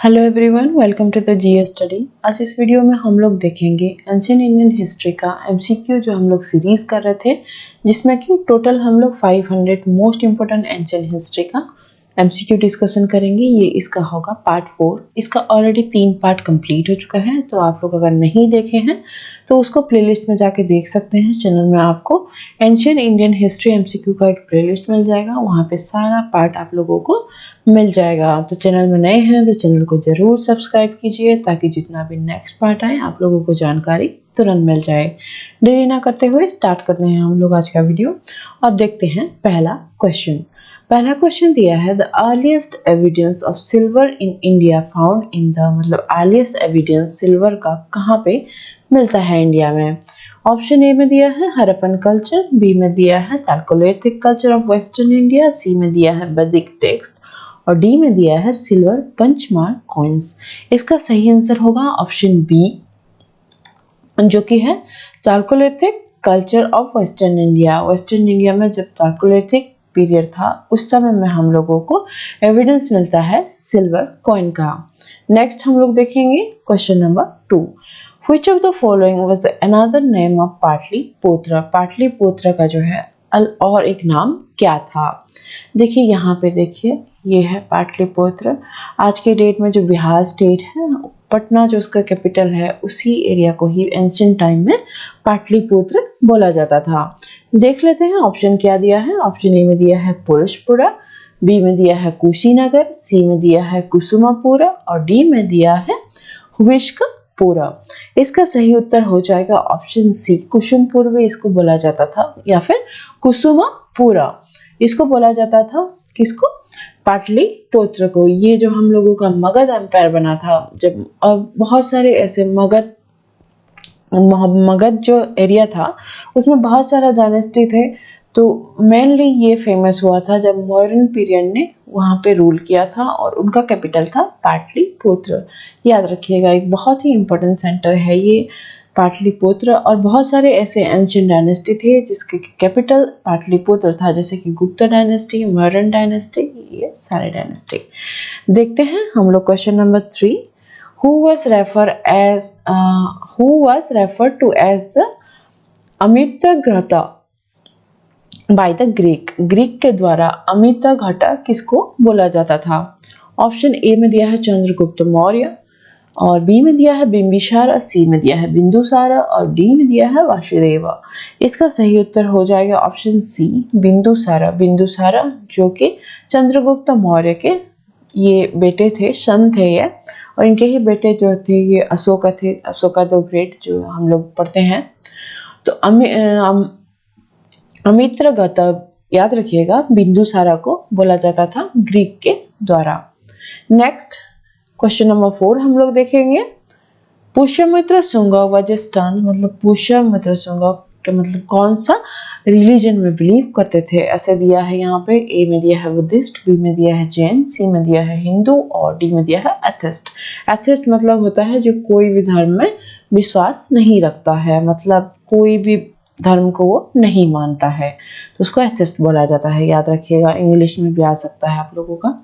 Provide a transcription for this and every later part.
Hello everyone, welcome to the GS study. आज इस video में हम लोग देखेंगे एंशिएंट इंडियन हिस्ट्री का एमसीक्यू जो हम लोग सीरीज कर रहे थे, जिसमें कि टोटल हम लोग 500 मोस्ट इंपोर्टेंट एंशिएंट हिस्ट्री का एमसीक्यू डिस्कशन करेंगे। ये इसका होगा पार्ट 4। इसका ऑलरेडी 3 पार्ट कंप्लीट हो चुका है, तो आप लोग अगर नहीं देखे हैं तो उसको प्लेलिस्ट में जाके देख सकते हैं। चैनल में आपको एंशिएंट इंडियन हिस्ट्री एमसीक्यू का एक प्लेलिस्ट मिल जाएगा, वहाँ पे सारा पार्ट आप लोगों को मिल जाएगा। तो चैनल में नए हैं तो चैनल को जरूर सब्सक्राइब कीजिए, ताकि जितना भी नेक्स्ट पार्ट आए आप लोगों को जानकारी तुरंत मिल जाए। देरी ना करते हुए स्टार्ट करते हैं हम लोग आज का वीडियो और देखते हैं पहला क्वेश्चन। पहला क्वेश्चन दिया है, the earliest evidence of silver in India found in the earliest evidence silver का कहाँ पे मिलता है इंडिया में। ऑप्शन ए में दिया है हरप्पन कल्चर, बी में दिया है chalcolithic culture of western India, C में दिया है वैदिक टेक्स्ट और डी में दिया है सिल्वर पंचमार्क कॉइन्स। इसका सही आंसर होगा ऑप्शन बी, जो कि है chalcolithic culture of western India. Western India में जब चालकोलिथिक पीरियड था उस समय में हम लोगों को एविडेंस मिलता है सिल्वर कॉइन का। नेक्स्ट हम लोग देखेंगे question number 2। Which of the following was another name of Pataliputra. Pataliputra का जो है और एक नाम क्या था। देखिए यहाँ पे देखिए, ये है पाटलिपुत्र। आज के डेट में जो बिहार स्टेट है, पटना जो उसका कैपिटल है, उसी एरिया को ही एंशिएंट टाइम में पाटलिपुत्र बोला जाता था। देख लेते हैं ऑप्शन क्या दिया है। ऑप्शन ए में दिया है पुरुषपुरा, बी में दिया है कुशीनगर, सी में दिया है कुसुमापुरा और डी में दिया है हुविश्कपुरा। इसका सही उत्तर हो जाएगा ऑप्शन सी, कुसुमपुर भी इसको बोला जाता था या फिर कुसुमापुरा इसको बोला जाता था। किसको? पाटलिपुत्र को। ये जो हम लोगों का मगध एम्पायर बना था, जब बहुत सारे ऐसे मगध जो एरिया था उसमें बहुत सारा डायनेस्टी थे, तो मेनली ये फेमस हुआ था जब मौर्यन पीरियड ने वहाँ पे रूल किया था और उनका कैपिटल था पाटलिपुत्र। याद रखिएगा, एक बहुत ही इम्पोर्टेंट सेंटर है ये पाटलिपुत्र। और बहुत सारे ऐसे एंशिएंट डायनेस्टी थे जिसके कैपिटल पाटलिपुत्र था, जैसे कि गुप्त डायनेस्टी, मौर्यन डायनेस्टी, ये सारे डायनेस्टी। देखते हैं हम लोग question number 3। Who was referred to as the अमितघटा by the Greek। Greek के द्वारा अमितघटा किसको बोला जाता था। ऑप्शन ए में दिया है चंद्रगुप्त मौर्य और बी में दिया है बिंबिसार, सी में दिया है बिंदुसार और डी में दिया है वासुदेव। इसका सही उत्तर हो जाएगा ऑप्शन सी, बिंदुसार। बिंदुसार जो कि चंद्रगुप्त मौर्य के ये बेटे थे, सन थे ये, और इनके ही बेटे जो थे ये अशोका थे, अशोका द ग्रेट जो हम लोग पढ़ते हैं। तो अमित्रघटा याद रखिएगा, बिंदुसारा को बोला जाता था ग्रीक के द्वारा। नेक्स्ट क्वेश्चन नंबर 4 हम लोग देखेंगे। पुष्यमित्र शुंग वाज स्टन्ड, पुष्यमित्र शुंग के कौन सा रिलीजन में बिलीव करते थे, ऐसे दिया है यहाँ पे। ए में दिया है बुद्धिस्ट, बी में दिया है जैन, सी में दिया है हिंदू और डी में दिया है एथिस्ट। एथिस्ट मतलब होता है जो कोई भी धर्म में विश्वास नहीं रखता है, मतलब कोई भी धर्म को वो नहीं मानता है, तो उसको एथिस्ट बोला जाता है। याद रखिएगा, इंग्लिश में भी आ सकता है आप लोगों का।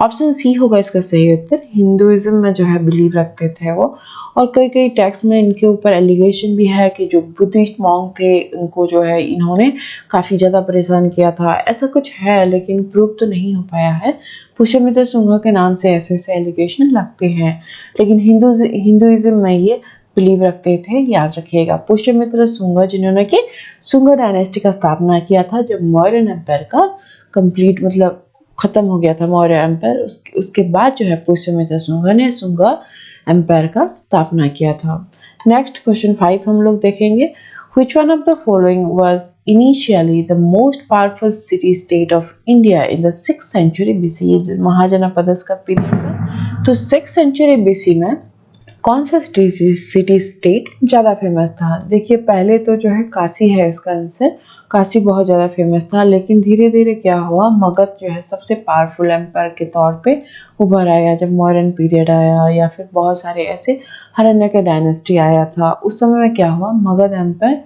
ऑप्शन सी होगा इसका सही उत्तर। हिंदुइज्म में जो है बिलीव रखते थे वो, और कई टेक्स्ट में इनके ऊपर एलिगेशन भी है कि जो बुद्धिस्ट मॉन्क थे उनको जो है इन्होंने काफ़ी ज़्यादा परेशान किया था, ऐसा कुछ है, लेकिन प्रूव तो नहीं हो पाया है। पुष्यमित्र शुंग के नाम से ऐसे एलिगेशन लगते हैं, लेकिन हिंदुइज्म में ये बिलीव रखते थे। याद रखिएगा, पुष्यमित्र शुंग जिन्होंने कि शुंग डायनेस्टी का स्थापना किया था जब मौर्यन एम्पायर का कंप्लीट खत्म हो गया था मौर्य एम्पायर, उसके बाद जो है पुष्यमित्र शुंग ने शुंग एम्पायर का स्थापना किया था। नेक्स्ट क्वेश्चन 5 हम लोग देखेंगे। Which one of the following was initially the most powerful city state of India in the 6th century BC। महाजनपद का पीरियड है, तो 6th century BC में कौन सा सिटी स्टेट ज़्यादा फेमस था। देखिए, पहले तो जो है काशी है इसका आंसर। काशी बहुत ज़्यादा फेमस था, लेकिन धीरे धीरे क्या हुआ, मगध जो है सबसे पावरफुल एम्पायर के तौर पे उभर आया जब मौर्यन पीरियड आया, या फिर बहुत सारे ऐसे हरण्य के डायनेस्टी आया था। उस समय में क्या हुआ, मगध एम्पायर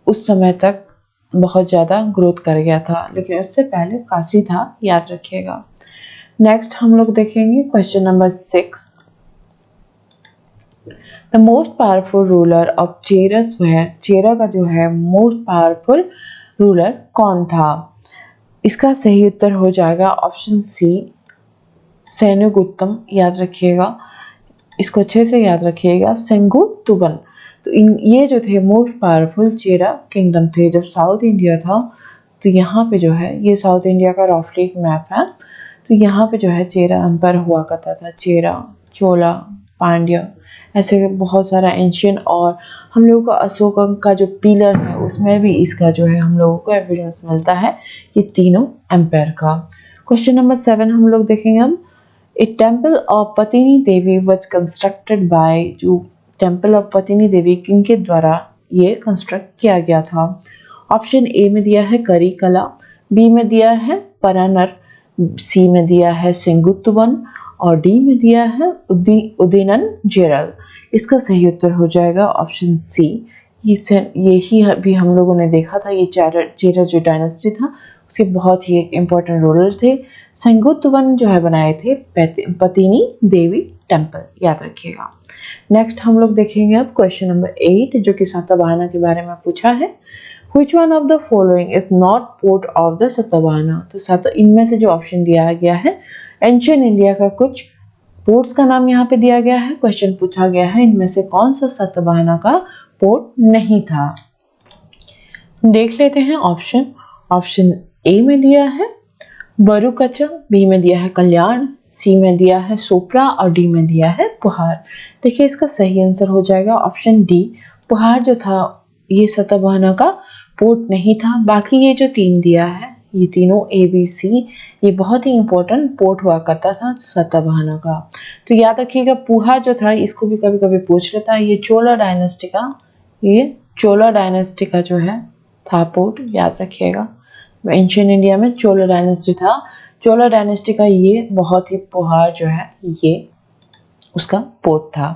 उस समय तक बहुत ज़्यादा ग्रोथ कर गया था, लेकिन उससे पहले काशी था। याद रखिएगा। नेक्स्ट हम लोग देखेंगे question number 6। The most powerful ruler of Chera were, Chera का जो है मोस्ट पावरफुल रूलर कौन था? इसका सही उत्तर हो जाएगा ऑप्शन सी, सेनुगुप्तम। याद रखिएगा, इसको अच्छे से याद रखिएगा, सेंगुतुवन। तो ये जो थे मोस्ट पावरफुल चेरा किंगडम थे जब साउथ इंडिया था। तो यहाँ पे जो है ये साउथ इंडिया का रफली एक मैप है। तो यहाँ पे जो है चेरा एम्पायर हुआ करता था, चेरा, चोला, पांड्या, ऐसे बहुत सारा एंशियंट। और हम लोगों का अशोक का जो पिलर है उसमें भी इसका जो है हम लोगों को एविडेंस मिलता है ये तीनों एम्पायर का। क्वेश्चन नंबर 7 हम लोग देखेंगे हम। A temple of Pattini Devi was constructed by, जो टेम्पल ऑफ पतिनी देवी किनके द्वारा ये कंस्ट्रक्ट किया गया था? ऑप्शन ए में दिया है करिकला, बी में दिया है परानर, सी में दिया है सेंगुतुवन और डी में दिया है उदयनन जेरल। इसका सही उत्तर हो जाएगा ऑप्शन सी। यही भी हम लोगों ने देखा था, ये चेरा जो डायनेस्टी था उसके बहुत ही एक इम्पोर्टेंट रोलर थे। सेंगुतुवन जो है बनाए थे पतिनी देवी टेम्पल, याद रखिएगा। नेक्स्ट हम लोग देखेंगे अब क्वेश्चन नंबर 8 जो कि सातवाहना के बारे में पूछा है। Which one of the following is not port of the Satavahana? तो इनमें से जो ऑप्शन दिया गया है एंशियंट इंडिया का कुछ पोर्ट्स का नाम यहाँ पे दिया गया है। क्वेश्चन पूछा गया है इनमें से कौन सा सातवाहना का पोर्ट नहीं था? देख लेते हैं ऑप्शन। ऑप्शन ए में दिया है बरुकचा, बी में दिया है कल्याण, सी में दिया है सोप्रा और डी में दिया है पुहार। देखिए इसका सही आंसर हो जाएगा ऑप्शन डी। पुहार जो था ये सातवाहना का पोर्ट नहीं था। बाकी ये जो तीन दिया है, ये तीनों ए बी सी, ये बहुत ही इंपॉर्टेंट पोर्ट हुआ करता था सातवाहना का। तो याद रखिएगा पुहार जो था इसको भी कभी कभी पूछ लेता है। ये चोला डायनेस्टी का जो है था पोर्ट, याद रखिएगा। एंशियंट इंडिया में चोला डायनेस्टी था। चोला डायनेस्टी का ये बहुत ही पुहार जो है ये उसका पोर्ट था।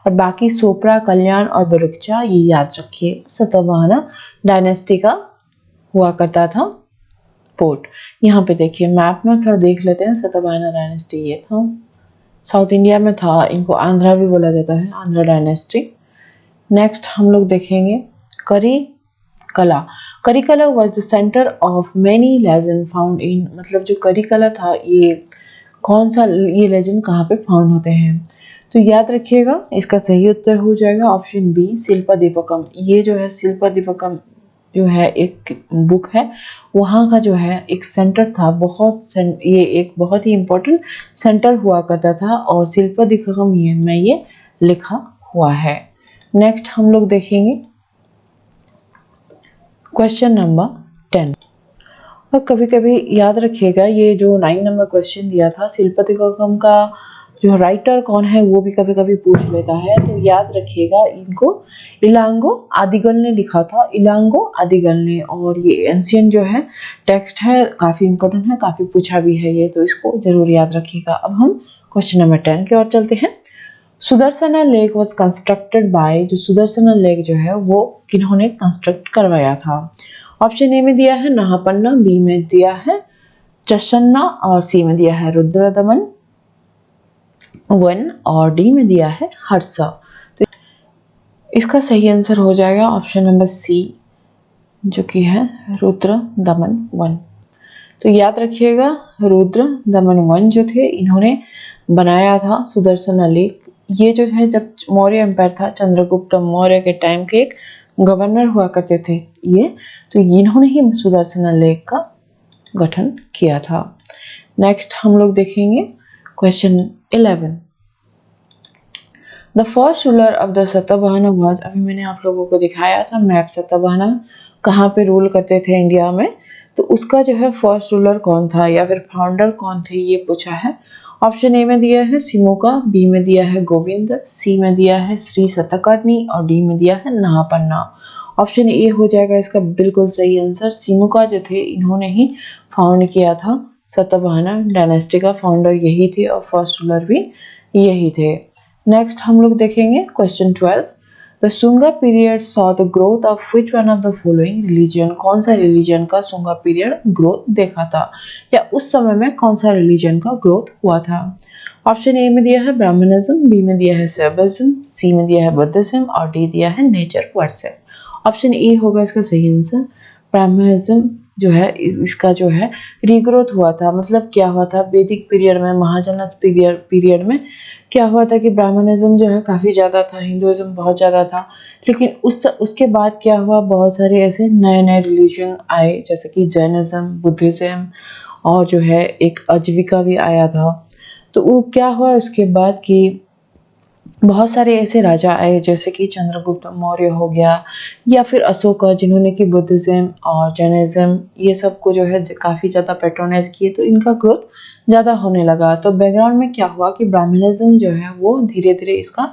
और बाकी सोप्रा, कल्याण और बरुकचा ये याद रखिए सातवाहना डायनेस्टी का हुआ करता था पोर्ट। यहाँ पे देखिए मैप में थोड़ा देख लेते हैं। सातवाहना डायनेस्टी ये था, साउथ इंडिया में था, इनको आंध्रा भी बोला जाता है, आंध्रा डायनेस्टी। नेक्स्ट हम लोग देखेंगे Karikala was the centre of many legend found in, मतलब जो करिकला था ये कौन सा, ये लेजेंड कहाँ पे फाउंड होते हैं? तो याद रखिएगा इसका सही उत्तर हो जाएगा ऑप्शन बी, शिल्पा दीपकम। ये जो है शिल्पा दीपकम जो है एक बुक है, वहाँ का जो है एक सेंटर था, ये एक बहुत ही इम्पोर्टेंट सेंटर हुआ करता था और शिल्पा दीपकम ये में ये लिखा हुआ है। नेक्स्ट हम लोग देखेंगे क्वेश्चन नंबर 10। और कभी कभी याद रखिएगा ये जो 9 नंबर क्वेश्चन दिया था शिल्पा दीपकम का जो राइटर कौन है वो भी कभी कभी पूछ लेता है। तो याद रखिएगा इनको इलांगो आदिगल ने लिखा था, इलांगो आदिगल ने। और ये एंशियंट जो है टेक्स्ट है, काफ़ी इंपॉर्टेंट है, काफ़ी पूछा भी है ये, तो इसको जरूर याद रखिएगा। अब हम क्वेश्चन नंबर 10 की ओर चलते हैं। Sudarshana lake was constructed by, जो सुदर्शना लेक जो है वो किन्होंने कंस्ट्रक्ट करवाया था? ऑप्शन ए में दिया है नहापन्ना, बी में दिया है चन्ना और सी में दिया है रुद्रदमन वन और डी में दिया है हर्षा। तो इसका सही आंसर हो जाएगा ऑप्शन नंबर सी जो कि है रुद्र दमन वन। तो याद रखिएगा रुद्र दमन वन जो थे इन्होंने बनाया था सुदर्शना लेक। ये जो है जब मौर्य एम्पायर था, चंद्रगुप्त मौर्य के टाइम के एक गवर्नर हुआ करते थे ये, तो इन्होंने ही सुदर्शना लेक का गठन किया था। नेक्स्ट हम लोग देखेंगे question 11। The first ruler of the Satavahana was, अभी मैंने आप लोगों को दिखाया था मैप सातवाहना कहाँ पे रूल करते थे इंडिया में, तो उसका जो है फर्स्ट रूलर कौन था या फिर फाउंडर कौन थे ये पूछा है। ऑप्शन ए में दिया है सिमुका, बी में दिया है गोविंद, सी में दिया है श्री सतकर्णी और डी में दिया है नहापन्ना। ऑप्शन ए हो जाएगा इसका बिल्कुल सही आंसर। सिमुका जो थे इन्होंने ही फाउंड किया था सातवाहना डायनेस्टी का फाउंडर यही थे और फर्स्ट रूलर भी यही थे। नेक्स्ट हम लोग देखेंगे question 12। The Sunga period saw the growth of which one of the following religion, कौन सा रिलीजन का सुंगा पीरियड ग्रोथ देखा था, या उस समय में कौन सा रिलीजन का ग्रोथ हुआ था। ऑप्शन ए में दिया है ब्राह्मणिज्म, बी में दिया है शैविज्म, सी में दिया है बुद्धिज्म और डी दिया है नेचर वर्शिप। ऑप्शन ए होगा इसका सही आंसर। ब्राह्मणिज्म जो है इसका जो है रीग्रोथ हुआ था। मतलब क्या हुआ था, वैदिक पीरियड में, महाजनस पीरियड में क्या हुआ था कि ब्राह्मणिज्म जो है काफ़ी ज़्यादा था, हिंदुइज्म बहुत ज़्यादा था, लेकिन उसके बाद क्या हुआ, बहुत सारे ऐसे नए नए रिलीजन आए जैसे कि जैनिज्म, बुद्धिज्म और जो है एक अजविका भी आया था। तो वो क्या हुआ उसके बाद कि बहुत सारे ऐसे राजा आए जैसे कि चंद्रगुप्त मौर्य हो गया या फिर अशोका, जिन्होंने कि बुद्धिज्म और जैनिज्म ये सब को जो है काफ़ी ज़्यादा पेट्रोनाइज किए, तो इनका ग्रोथ ज़्यादा होने लगा। तो बैकग्राउंड में क्या हुआ कि ब्राह्मणिज्म जो है वो धीरे धीरे इसका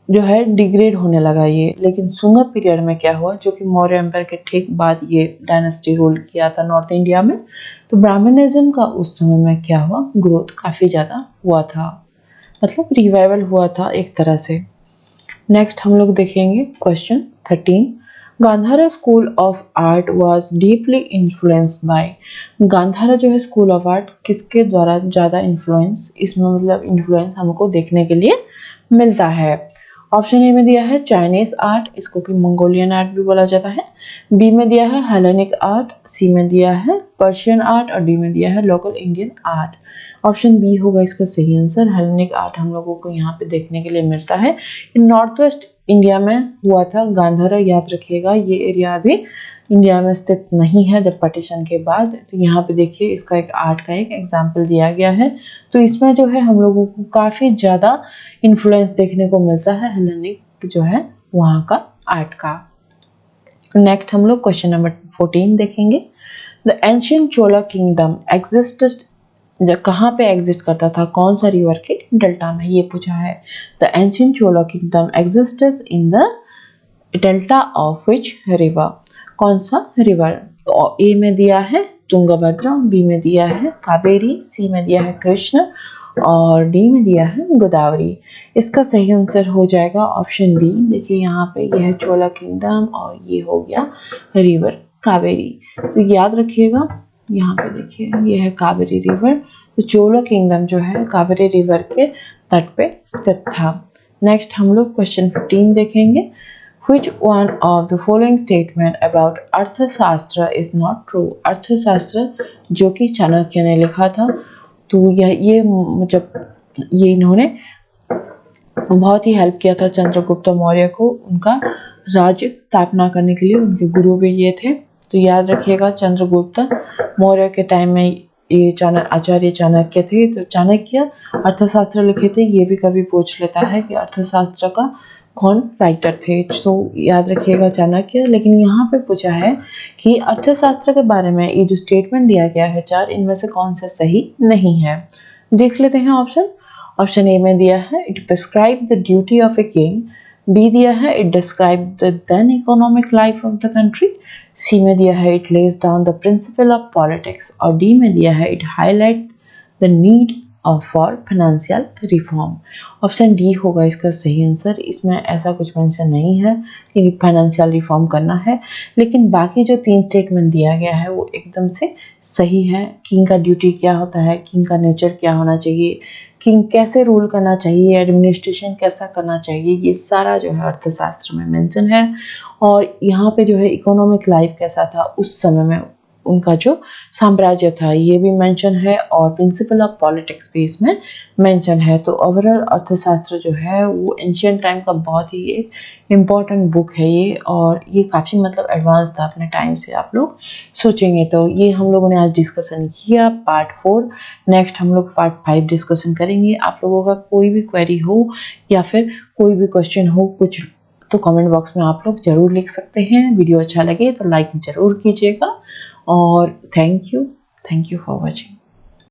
जो है डिग्रेड होने लगा ये। लेकिन सुंगा पीरियड में क्या हुआ, जो कि मौर्य एम्पायर के ठीक बाद ये डायनेस्टी रूल किया था नॉर्थ इंडिया में, तो ब्राह्मणिज्म का उस समय में क्या हुआ, ग्रोथ काफ़ी ज़्यादा हुआ था, मतलब रिवाइवल हुआ था एक तरह से। नेक्स्ट हम लोग देखेंगे question 13। Gandhara school of art was deeply influenced by, Gandhara जो है स्कूल ऑफ आर्ट किसके द्वारा ज़्यादा इन्फ्लुएंस, इसमें मतलब इन्फ्लुएंस हमको देखने के लिए मिलता है। ऑप्शन ए में दिया है चाइनीज आर्ट, इसको कि मंगोलियन आर्ट भी बोला जाता है, बी में दिया है हेलेनिक आर्ट, सी में दिया है पर्शियन आर्ट और डी में दिया है local Indian art. Option B होगा इसका सही आंसर। हेलेनिक आर्ट हम लोगों को यहाँ पे देखने के लिए मिलता है, नॉर्थ वेस्ट इंडिया में हुआ था गांधारा, याद रखिएगा ये एरिया अभी इंडिया में स्थित नहीं है जब पार्टीशन के बाद। तो यहाँ पे देखिए इसका एक आर्ट का एक एग्जाम्पल दिया गया है, तो इसमें जो है हम लोगों को काफ़ी ज़्यादा इन्फ्लुएंस देखने को मिलता है हेलेनिक जो है वहाँ का आर्ट का। नेक्स्ट हम लोग क्वेश्चन नंबर 14 देखेंगे। The ancient Chola kingdom existed, कहाँ पे एग्जिस्ट करता था, कौन सा रिवर के डेल्टा में, ये पूछा है। The ancient Chola kingdom existed in the delta of which river, कौन सा रिवर। ए में दिया है तुंगभद्रा, बी में दिया है कावेरी, सी में दिया है कृष्ण और डी में दिया है गोदावरी। इसका सही आंसर हो जाएगा ऑप्शन बी। देखिए यहाँ पे यह है चोला किंगडम और ये हो गया रिवर कावेरी। तो याद रखिएगा यहाँ पे देखिए ये है कावेरी रिवर, तो चोला किंगडम जो है कावेरी रिवर के तट पे स्थित था। नेक्स्ट हम लोग क्वेश्चन 15 देखेंगे। Which one of the following statement about अर्थशास्त्र is not true? अर्थशास्त्र जो कि चाणक्य ने लिखा था, तो ये जब ये इन्होंने बहुत ही हेल्प किया था चंद्रगुप्त मौर्य को उनका राज्य स्थापना करने के लिए, उनके गुरु भी ये थे। तो याद रखिएगा चंद्रगुप्त मौर्य के टाइम में ये आचार्य चाणक्य थे, तो चाणक्य अर्थशास्त्र लिखे थे। ये भी कभी पूछ लेता है कि अर्थशास्त्र का कौन राइटर थे, तो याद रखिएगा चाणक्य। लेकिन यहाँ पे पूछा है कि अर्थशास्त्र के बारे में ये जो स्टेटमेंट दिया गया है चार, इनमें से कौन सा सही नहीं है। देख लेते हैं ऑप्शन। ऑप्शन ए में दिया है it prescribe the duty of a king, B दिया है it describe the then economic life of the country, C में दिया है it lays down the principle of politics और डी में दिया है it highlight the need for financial reform. Option D होगा इसका सही आंसर। इसमें ऐसा कुछ मेंशन नहीं है कि फाइनेंशियल रिफॉर्म करना है, लेकिन बाकी जो 3 स्टेटमेंट दिया गया है वो एकदम से सही है। किंग का ड्यूटी क्या होता है, किंग का नेचर क्या होना चाहिए, किंग कैसे रूल करना चाहिए, एडमिनिस्ट्रेशन कैसा करना चाहिए, ये सारा जो है अर्थशास्त्र में मेंशन है। और यहाँ पे जो है इकोनॉमिक लाइफ कैसा था उस समय में, उनका जो साम्राज्य था ये भी मेंशन है, और प्रिंसिपल ऑफ पॉलिटिक्स भी इसमें मेंशन है। तो ओवरऑल अर्थशास्त्र जो है वो एंशियंट टाइम का बहुत ही एक इम्पॉर्टेंट बुक है ये, और ये काफ़ी मतलब एडवांस था अपने टाइम से आप लोग सोचेंगे तो। ये हम लोगों ने आज डिस्कशन किया पार्ट 4। नेक्स्ट हम लोग पार्ट 5 डिस्कशन करेंगे। आप लोगों का कोई भी क्वेरी हो या फिर कोई भी क्वेश्चन हो कुछ, तो कमेंट बॉक्स में आप लोग ज़रूर लिख सकते हैं। वीडियो अच्छा लगे तो लाइक ज़रूर कीजिएगा, और थैंक यू फॉर वॉचिंग।